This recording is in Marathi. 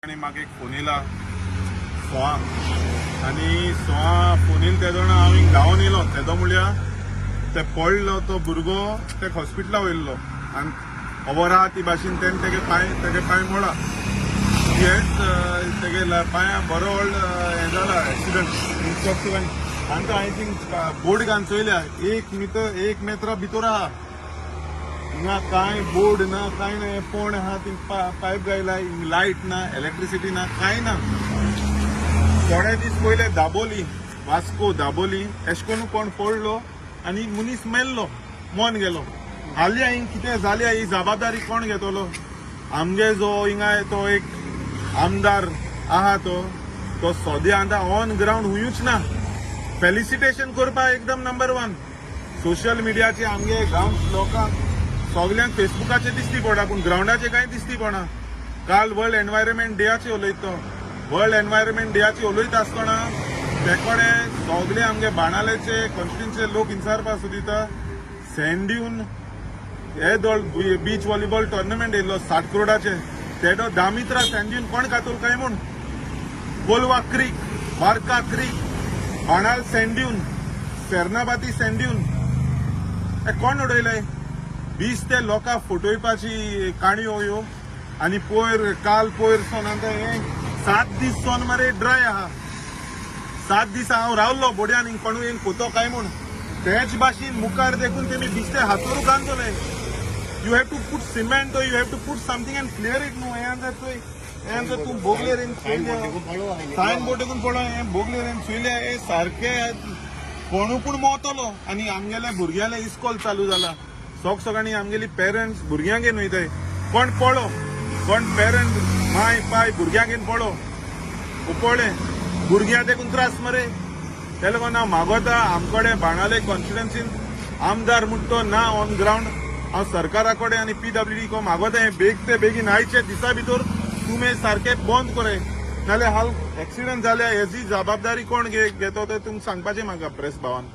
आणि म्हाका एक फोन येयला सोवांक आनी फोन येयला तेदो हांव गांवान येयलो तेदो म्हळ्यार ते पडलो तो भुरगो ते हॉस्पिटला वयल्लो आनी खबर आहा ती भाशेन तेगे पांय मोडा हेच तेगे पांया बरो व्हड हें जाला एक्सिडंट आनी तो आय थिंक बोर्ड घालून चोयल्या 1 मेत्रा भितर आहा ना काय बोर्ड ना काय ना फोन आहा ती पायप गायला लायट ना इलेक्ट्रिसिटी ना काय ना थोडे दीस पयले दाबोली वास्को दाबोली अशें करून कोण पडलो आनी मनीस मेल्लो मोन गेलो हाल्या हिंग कितें जाल्या ही जबाबदारी कोण घेतलो आमगे जो हिंगा तो एक आमदार आहा तो सद्या आतां ऑन ग्राउंड हुयूच ना फेलिसिटेशन करपा एकदम नंबर 1 सोशल मिडियाचे आमगे गांव लोकांक सगल्यांक फेसबुकाचेर दिसती पडा पूण ग्राउंडाचेर कांय दिसती पडना काल वर्ल्ड एनवायरमेंट डेयाचेर उलयता वर्ल्ड एनवायरमेंट डेयाचेर उलयता आसतना ते कडेन सगळे आमगे बाणालेचे कॉन्स्टिट्युन्सीचे लोक विचारपा सोदिता सँड्यून हे दोळ बीच व्हॉलीबॉल टुर्नामेंट येयल्लो 60 करोडाचे तेडो दामित्रा सँड्यून कोण कातूल काय म्हूण कोलवा क्रीक बारका क्रीक बाणाल सँड्यून सेर्नाबाती सँड्यून हे कोण उडयले 20 ते लोकां फटोवपाची काणयो ह्यो आनी काल पयर सोन आतां हे 7 दीस सोन मरे ड्राय आहा 7 दीस हांव रावल्लो बोड्यान हिंग कोणूय पोतो काय म्हूण तेच भाशेन मुखार देखून तेमी बिस्ते हातोरू घालतले you have to put cement you have to put something and clear it न्हू हे तू बोगले रेन सायन बोर्ड देखून पडो हे बोगले रेन चुयले हे सारखे कोणू पूण मोवतलो आनी आमगेले भुरग्याले इस्कॉल चालू जाला सगळ्यांनी आमगेली पेरंट्स भुरग्यांक घेवन वयताय कोण पळो कोण पेरंट माय पाय भुरग्यांक घेवन पळो पळय भुरग्यां देखून त्रास मरे ते लागून हांव मागोता आमकडे बाणाले कॉन्स्टिट्युएन्सीन आमदार म्हणटो ना ऑन ग्राउंड हांव सरकारा कडेन आनी PWD को मागोता हे बेग ते बेगीन आयचे दिसा भितर तुमी सारखे बंद करे नाल्यार हाल एक्सिडंट जाल्या हेजी जबाबदारी कोण घेतो ते तुमकां सांगपाचें म्हाका प्रेस भावान